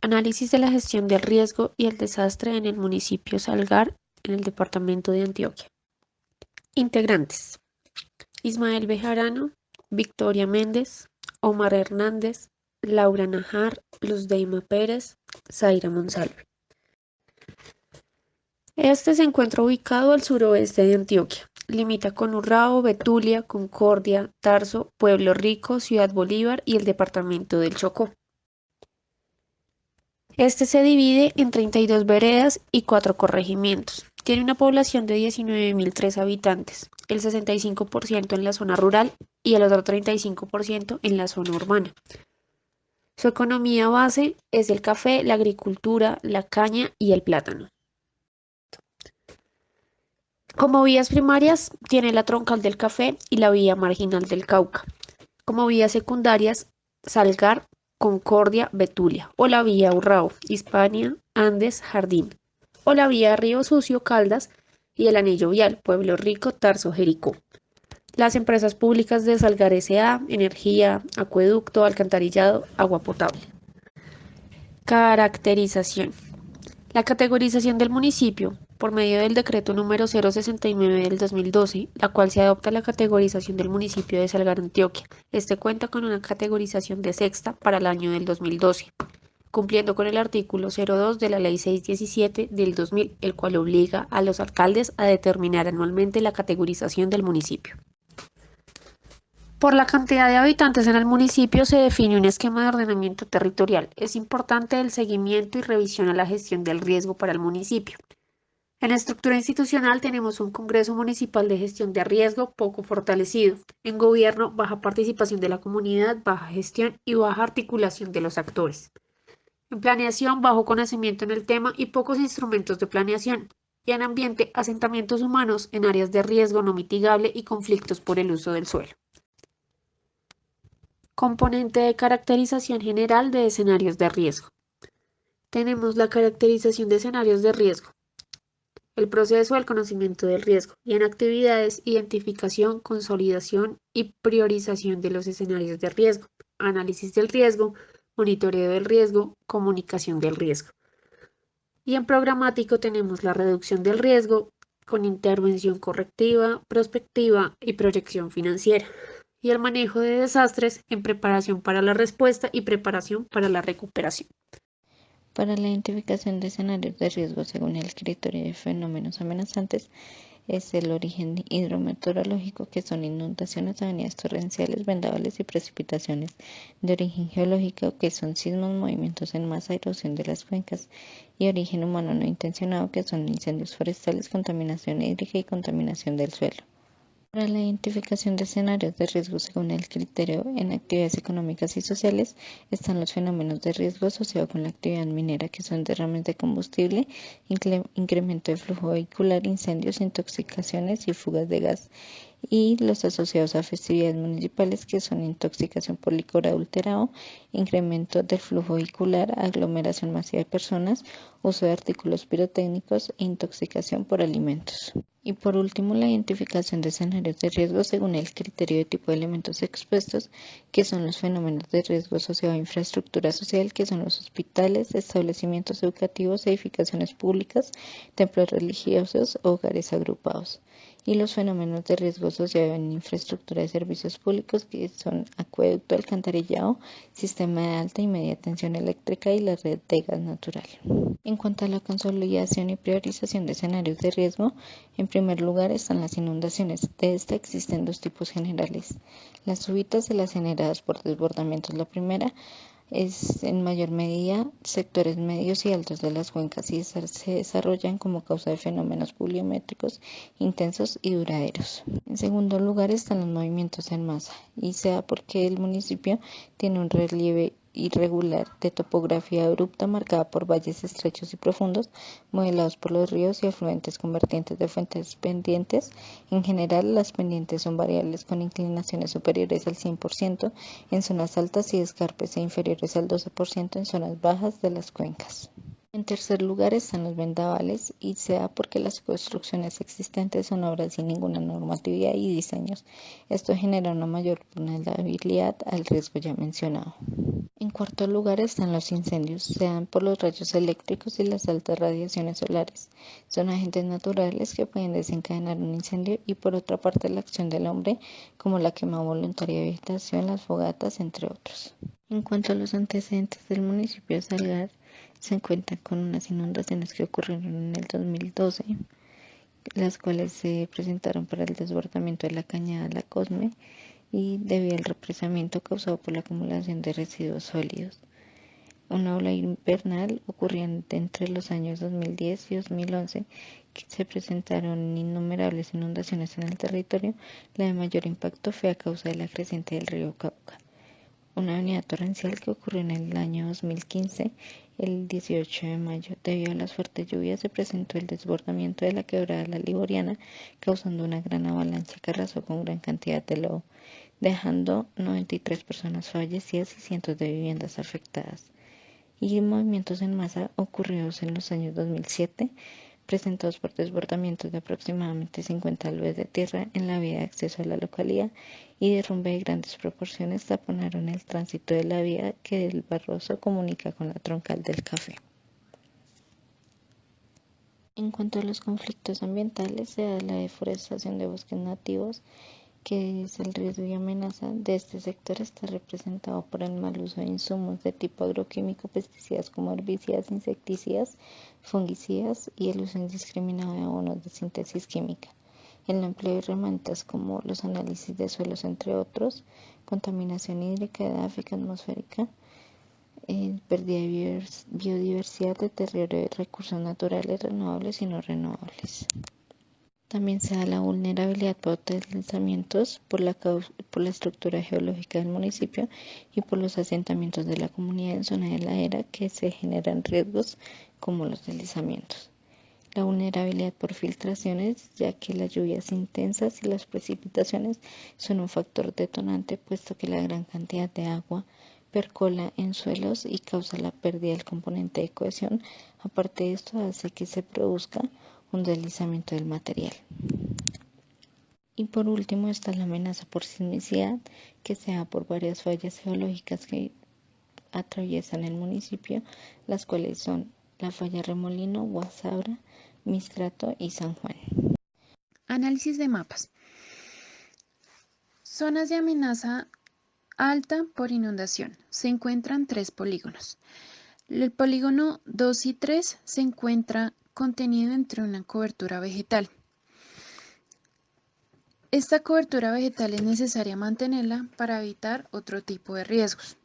Análisis de la gestión del riesgo y el desastre en el municipio Salgar, en el departamento de Antioquia. Integrantes: Ismael Bejarano, Victoria Méndez, Omar Hernández, Laura Najar, Luzdeima Pérez, Zaira Monsalve. Este se encuentra ubicado al suroeste de Antioquia. Limita con Urrao, Betulia, Concordia, Tarso, Pueblo Rico, Ciudad Bolívar y el departamento del Chocó. Este se divide en 32 veredas y 4 corregimientos. Tiene una población de 19.003 habitantes, el 65% en la zona rural y el otro 35% en la zona urbana. Su economía base es el café, la agricultura, la caña y el plátano. Como vías primarias, tiene la troncal del Café y la vía marginal del Cauca. Como vías secundarias, Salgar, Concordia, Betulia, o la vía Urrao, Hispania, Andes, Jardín, o la vía Río Sucio, Caldas, y el anillo vial, Pueblo Rico, Tarso, Jericó. Las empresas públicas de Salgar S.A., energía, acueducto, alcantarillado, agua potable. Caracterización. La categorización del municipio, por medio del decreto número 069 del 2012, la cual se adopta la categorización del municipio de Salgar, Antioquia. Este cuenta con una categorización de sexta para el año del 2012, cumpliendo con el artículo 02 de la Ley 617 del 2000, el cual obliga a los alcaldes a determinar anualmente la categorización del municipio. Por la cantidad de habitantes en el municipio se define un esquema de ordenamiento territorial. Es importante el seguimiento y revisión a la gestión del riesgo para el municipio. En la estructura institucional tenemos un Congreso Municipal de Gestión de Riesgo poco fortalecido. En gobierno, baja participación de la comunidad, baja gestión y baja articulación de los actores. En planeación, bajo conocimiento en el tema y pocos instrumentos de planeación. Y en ambiente, asentamientos humanos en áreas de riesgo no mitigable y conflictos por el uso del suelo. Componente de caracterización general de escenarios de riesgo. Tenemos la caracterización de escenarios de riesgo, el proceso del conocimiento del riesgo, y en actividades, identificación, consolidación y priorización de los escenarios de riesgo, análisis del riesgo, monitoreo del riesgo, comunicación del riesgo. Y en programático tenemos la reducción del riesgo con intervención correctiva, prospectiva y proyección financiera. Y el manejo de desastres en preparación para la respuesta y preparación para la recuperación. Para la identificación de escenarios de riesgo según el criterio de fenómenos amenazantes es el origen hidrometeorológico, que son inundaciones, avenidas torrenciales, vendavales y precipitaciones; de origen geológico, que son sismos, movimientos en masa, erosión de las cuencas; y origen humano no intencionado, que son incendios forestales, contaminación hídrica y contaminación del suelo. Para la identificación de escenarios de riesgo según el criterio en actividades económicas y sociales están los fenómenos de riesgo asociados con la actividad minera, que son derrames de combustible, incremento de flujo vehicular, incendios, intoxicaciones y fugas de gas; y los asociados a festividades municipales, que son intoxicación por licor adulterado, incremento del flujo vehicular, aglomeración masiva de personas, uso de artículos pirotécnicos e intoxicación por alimentos. Y por último, la identificación de escenarios de riesgo según el criterio de tipo de elementos expuestos, que son los fenómenos de riesgo asociado a infraestructura social, que son los hospitales, establecimientos educativos, edificaciones públicas, templos religiosos, hogares agrupados; y los fenómenos de riesgo asociado en infraestructura de servicios públicos, que son acueducto, alcantarillado, sistema de alta y media tensión eléctrica y la red de gas natural. En cuanto a la consolidación y priorización de escenarios de riesgo, en primer lugar están las inundaciones. De esta existen dos tipos generales: las súbitas y las generadas por desbordamientos. La primera es en mayor medida sectores medios y altos de las cuencas y se desarrollan como causa de fenómenos pluviométricos intensos y duraderos. En segundo lugar están los movimientos en masa, y se da porque el municipio tiene un relieve irregular de topografía abrupta marcada por valles estrechos y profundos, modelados por los ríos y afluentes con vertientes de fuentes pendientes. En general, las pendientes son variables con inclinaciones superiores al 100% en zonas altas y escarpes e inferiores al 12% en zonas bajas de las cuencas. En tercer lugar están los vendavales y se da porque las construcciones existentes son obras sin ninguna normatividad y diseños. Esto genera una mayor vulnerabilidad al riesgo ya mencionado. En cuarto lugar están los incendios. Se dan por los rayos eléctricos y las altas radiaciones solares. Son agentes naturales que pueden desencadenar un incendio y por otra parte la acción del hombre como la quema voluntaria de vegetación, las fogatas, entre otros. En cuanto a los antecedentes del municipio de Salgar, se encuentran con unas inundaciones que ocurrieron en el 2012, las cuales se presentaron por el desbordamiento de la cañada La Cosme y debido al represamiento causado por la acumulación de residuos sólidos. Una ola invernal ocurriente entre los años 2010 y 2011, que se presentaron innumerables inundaciones en el territorio. La de mayor impacto fue a causa de la creciente del río Cauca. Una avenida torrencial que ocurrió en el año 2015, el 18 de mayo. Debido a las fuertes lluvias se presentó el desbordamiento de la quebrada La Liboriana, causando una gran avalancha que arrasó con gran cantidad de lodo, dejando 93 personas fallecidas y cientos de viviendas afectadas. Y movimientos en masa ocurridos en los años 2007, presentados por desbordamientos de aproximadamente 50 alvees de tierra en la vía de acceso a la localidad y derrumbe de grandes proporciones taponaron el tránsito de la vía que del Barroso comunica con la troncal del Café. En cuanto a los conflictos ambientales, se da la deforestación de bosques nativos, que es el riesgo y amenaza de este sector está representado por el mal uso de insumos de tipo agroquímico, pesticidas como herbicidas, insecticidas, fungicidas y el uso indiscriminado de abonos de síntesis química. El empleo de herramientas como los análisis de suelos, entre otros, contaminación hídrica, edáfica, atmosférica, pérdida de biodiversidad, deterioro de recursos naturales renovables y no renovables. También se da la vulnerabilidad por deslizamientos por la estructura geológica del municipio y por los asentamientos de la comunidad en zona de ladera que se generan riesgos como los deslizamientos. La vulnerabilidad por filtraciones, ya que las lluvias intensas y las precipitaciones son un factor detonante, puesto que la gran cantidad de agua percola en suelos y causa la pérdida del componente de cohesión. Aparte de esto, hace que se produzca un deslizamiento del material. Y por último está la amenaza por sismicidad, que se da por varias fallas geológicas que atraviesan el municipio, las cuales son la falla Remolino, Guasabra, Mistrato y San Juan. Análisis de mapas. Zonas de amenaza alta por inundación. Se encuentran 3 polígonos. El polígono 2 y 3 se encuentra contenido entre una cobertura vegetal. Esta cobertura vegetal es necesaria mantenerla para evitar otro tipo de riesgos.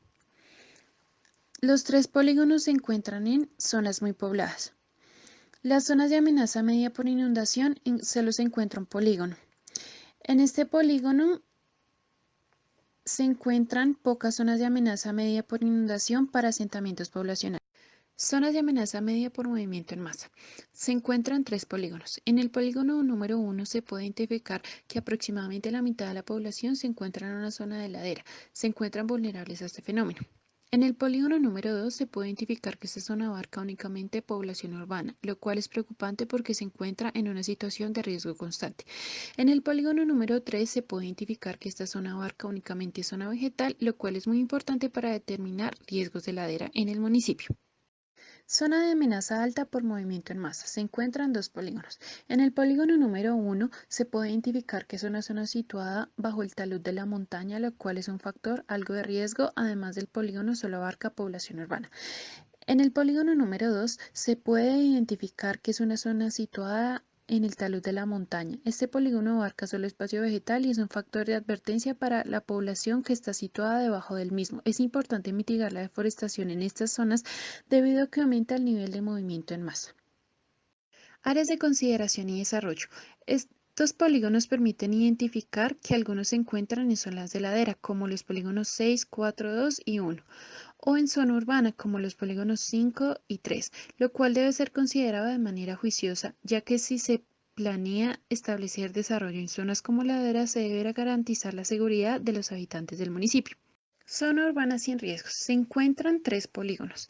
Los 3 polígonos se encuentran en zonas muy pobladas. Las zonas de amenaza media por inundación solo se encuentra un polígono. En este polígono se encuentran pocas zonas de amenaza media por inundación para asentamientos poblacionales. Zonas de amenaza media por movimiento en masa. Se encuentran 3 polígonos. En el polígono número 1 se puede identificar que aproximadamente la mitad de la población se encuentra en una zona de ladera. Se encuentran vulnerables a este fenómeno. En el polígono número 2 se puede identificar que esta zona abarca únicamente población urbana, lo cual es preocupante porque se encuentra en una situación de riesgo constante. En el polígono número 3 se puede identificar que esta zona abarca únicamente zona vegetal, lo cual es muy importante para determinar riesgos de ladera en el municipio. Zona de amenaza alta por movimiento en masa. Se encuentran 2 polígonos. En el polígono número 1 se puede identificar que es una zona situada bajo el talud de la montaña, lo cual es un factor algo de riesgo, además del polígono solo abarca población urbana. En el polígono número 2 se puede identificar que es una zona situada en el talud de la montaña. Este polígono abarca solo espacio vegetal y es un factor de advertencia para la población que está situada debajo del mismo. Es importante mitigar la deforestación en estas zonas debido a que aumenta el nivel de movimiento en masa. Áreas de consideración y desarrollo. Estos polígonos permiten identificar que algunos se encuentran en zonas de ladera, como los polígonos 6, 4, 2 y 1, o en zona urbana, como los polígonos 5 y 3, lo cual debe ser considerado de manera juiciosa, ya que si se planea establecer desarrollo en zonas como laderas, se deberá garantizar la seguridad de los habitantes del municipio. Zona urbana sin riesgos. Se encuentran 3 polígonos.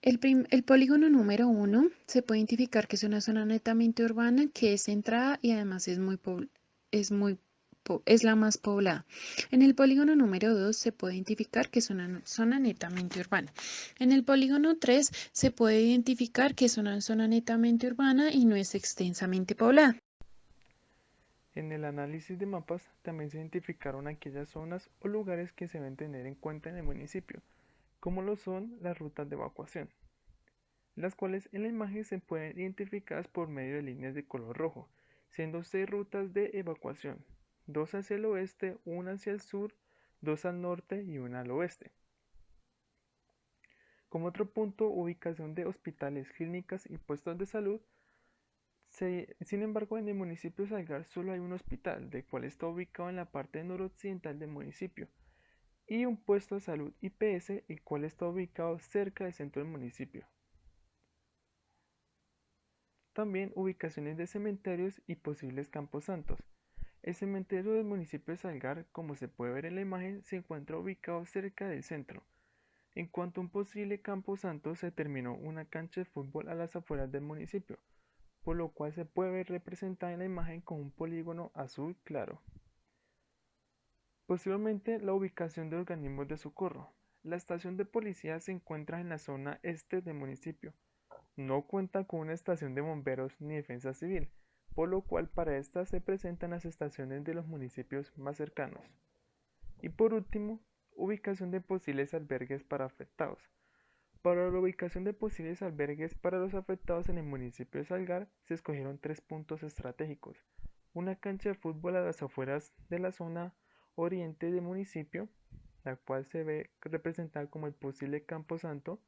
El polígono número 1 se puede identificar que es una zona netamente urbana que es centrada y además es la más poblada. En el polígono número 2 se puede identificar que es una zona netamente urbana. En el polígono 3 se puede identificar que es una zona netamente urbana y no es extensamente poblada. En el análisis de mapas también se identificaron aquellas zonas o lugares que se deben tener en cuenta en el municipio, como lo son las rutas de evacuación, las cuales en la imagen se pueden identificar por medio de líneas de color rojo, siendo 6 rutas de evacuación, 2 hacia el oeste, una hacia el sur, 2 al norte y una al oeste. Como otro punto, ubicación de hospitales, clínicas y puestos de salud. Sin embargo, en el municipio de Salgar solo hay un hospital, del cual está ubicado en la parte noroccidental del municipio, y un puesto de salud IPS, el cual está ubicado cerca del centro del municipio. También ubicaciones de cementerios y posibles camposantos. El cementerio del municipio de Salgar, como se puede ver en la imagen, se encuentra ubicado cerca del centro. En cuanto a un posible camposanto, se terminó una cancha de fútbol a las afueras del municipio, por lo cual se puede ver representada en la imagen con un polígono azul claro. Posteriormente, la ubicación de organismos de socorro. La estación de policía se encuentra en la zona este del municipio. No cuenta con una estación de bomberos ni defensa civil, por lo cual para esta se presentan las estaciones de los municipios más cercanos. Y por último, ubicación de posibles albergues para afectados. Para la ubicación de posibles albergues para los afectados en el municipio de Salgar se escogieron 3 puntos estratégicos: una cancha de fútbol a las afueras de la zona oriente del municipio, la cual se ve representada como el posible camposanto,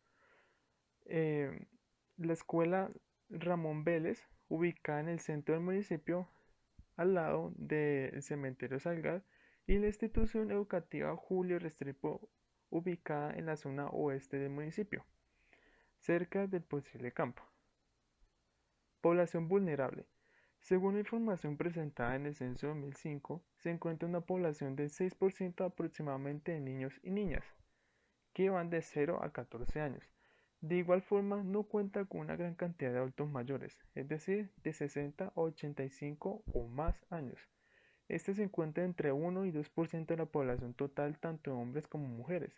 eh, la escuela Ramón Vélez, ubicada en el centro del municipio, al lado del cementerio Salgar, y la institución educativa Julio Restrepo, ubicada en la zona oeste del municipio, cerca del posible campo. Población vulnerable. Según la información presentada en el censo 2005, se encuentra una población del 6% aproximadamente de niños y niñas, que van de 0 a 14 años. De igual forma, no cuenta con una gran cantidad de adultos mayores, es decir, de 60 a 85 o más años. Este se encuentra entre 1 y 2% de la población total, tanto de hombres como mujeres.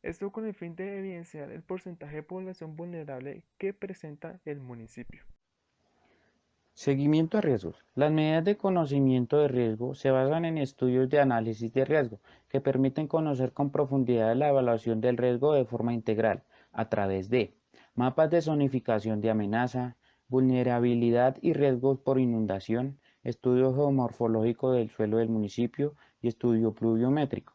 Esto con el fin de evidenciar el porcentaje de población vulnerable que presenta el municipio. Seguimiento a riesgos. Las medidas de conocimiento de riesgo se basan en estudios de análisis de riesgo que permiten conocer con profundidad la evaluación del riesgo de forma integral a través de mapas de zonificación de amenaza, vulnerabilidad y riesgos por inundación, estudio geomorfológico del suelo del municipio y estudio pluviométrico.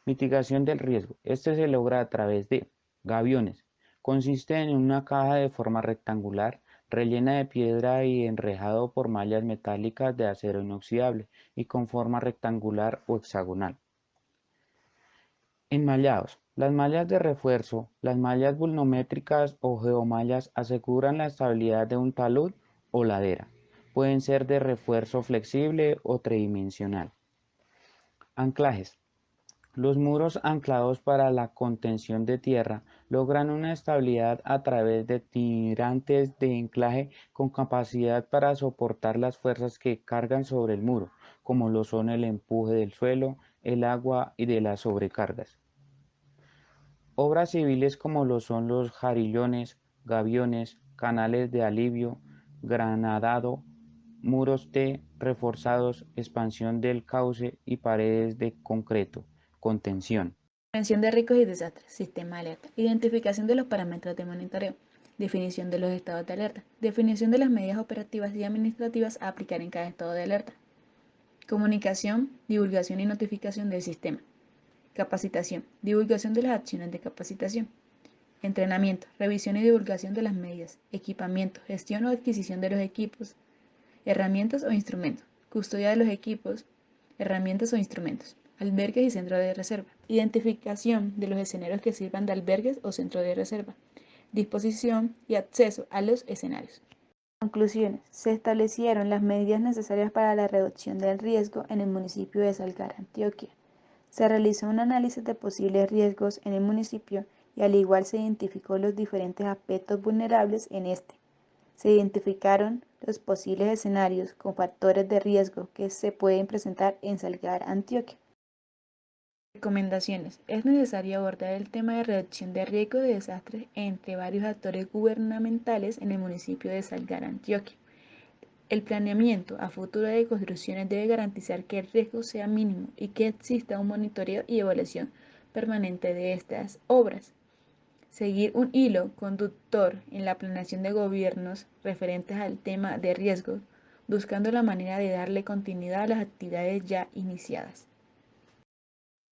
Mitigación del riesgo. Este se logra a través de gaviones. Consiste en una caja de forma rectangular, rellena de piedra y enrejado por mallas metálicas de acero inoxidable y con forma rectangular o hexagonal. Enmallados. Las mallas de refuerzo, las mallas volumétricas o geomallas aseguran la estabilidad de un talud o ladera. Pueden ser de refuerzo flexible o tridimensional. Anclajes. Los muros anclados para la contención de tierra logran una estabilidad a través de tirantes de anclaje con capacidad para soportar las fuerzas que cargan sobre el muro, como lo son el empuje del suelo, el agua y de las sobrecargas. Obras civiles como lo son los jarillones, gaviones, canales de alivio, granadado, muros T reforzados, expansión del cauce y paredes de concreto, contención. Prevención de riesgos y desastres, sistema de alerta, identificación de los parámetros de monitoreo, definición de los estados de alerta, definición de las medidas operativas y administrativas a aplicar en cada estado de alerta, comunicación, divulgación y notificación del sistema, capacitación, divulgación de las acciones de capacitación, entrenamiento, revisión y divulgación de las medidas, equipamiento, gestión o adquisición de los equipos, herramientas o instrumentos, custodia de los equipos, herramientas o instrumentos, albergues y centros de reserva, identificación de los escenarios que sirvan de albergues o centros de reserva, disposición y acceso a los escenarios. Conclusiones. Se establecieron las medidas necesarias para la reducción del riesgo en el municipio de Salgar, Antioquia. Se realizó un análisis de posibles riesgos en el municipio y al igual se identificó los diferentes aspectos vulnerables en este. Se identificaron los posibles escenarios con factores de riesgo que se pueden presentar en Salgar, Antioquia. Recomendaciones. Es necesario abordar el tema de reducción de riesgo de desastres entre varios actores gubernamentales en el municipio de Salgar, Antioquia. El planeamiento a futuro de construcciones debe garantizar que el riesgo sea mínimo y que exista un monitoreo y evaluación permanente de estas obras. Seguir un hilo conductor en la planeación de gobiernos referentes al tema de riesgos, buscando la manera de darle continuidad a las actividades ya iniciadas.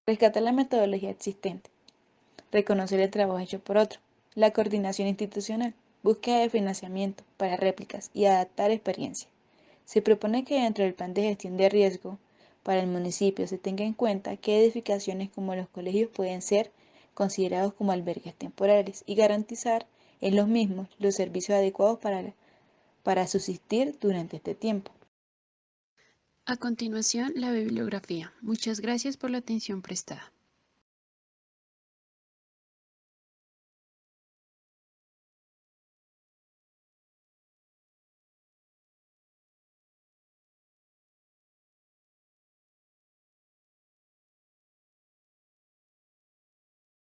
Rescatar la metodología existente. Reconocer el trabajo hecho por otro. La coordinación institucional. Búsqueda de financiamiento para réplicas y adaptar experiencia. Se propone que dentro del plan de gestión de riesgo para el municipio se tenga en cuenta que edificaciones como los colegios pueden ser considerados como albergues temporales y garantizar en los mismos los servicios adecuados para subsistir durante este tiempo. A continuación, la bibliografía. Muchas gracias por la atención prestada.